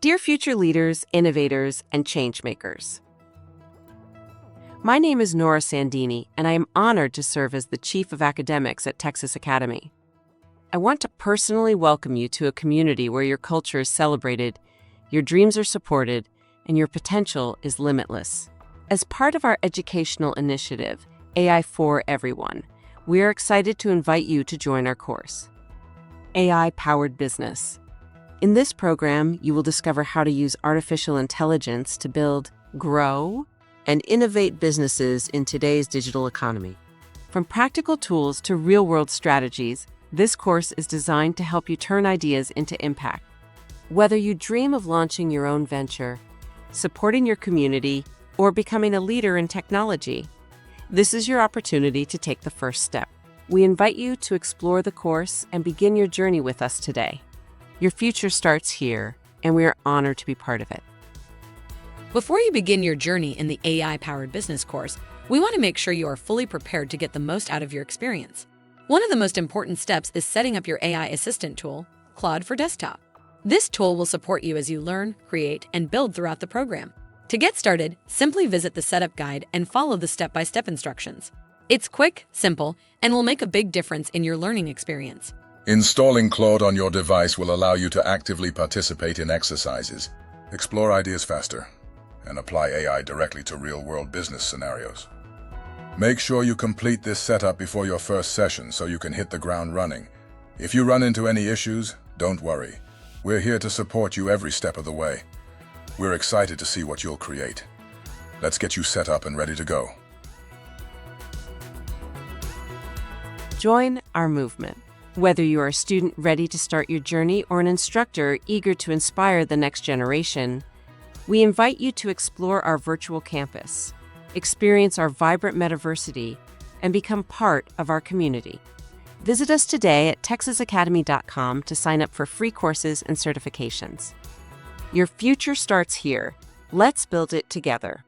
Dear future leaders, innovators, and changemakers, my name is Nora Sandini, and I am honored to serve as the Chief of Academics at Texas Academy. I want to personally welcome you to a community where your culture is celebrated, your dreams are supported, and your potential is limitless. As part of our educational initiative, AI for Everyone, we are excited to invite you to join our course, AI-Powered Business. In this program, you will discover how to use artificial intelligence to build, grow, and innovate businesses in today's digital economy. From practical tools to real-world strategies, this course is designed to help you turn ideas into impact. Whether you dream of launching your own venture, supporting your community, or becoming a leader in technology, this is your opportunity to take the first step. We invite you to explore the course and begin your journey with us today. Your future starts here, and we are honored to be part of it. Before you begin your journey in the AI-powered business course, we want to make sure you are fully prepared to get the most out of your experience. One of the most important steps is setting up your AI assistant tool, Claude for Desktop. This tool will support you as you learn, create, and build throughout the program. To get started, simply visit the setup guide and follow the step-by-step instructions. It's quick, simple, and will make a big difference in your learning experience. Installing Claude on your device will allow you to actively participate in exercises, explore ideas faster, and apply AI directly to real-world business scenarios. Make sure you complete this setup before your first session so you can hit the ground running. If you run into any issues, don't worry. We're here to support you every step of the way. We're excited to see what you'll create. Let's get you set up and ready to go. Join our movement. Whether you are a student ready to start your journey or an instructor eager to inspire the next generation, we invite you to explore our virtual campus, experience our vibrant metaversity, and become part of our community. Visit us today at texasacademy.com to sign up for free courses and certifications. Your future starts here. Let's build it together.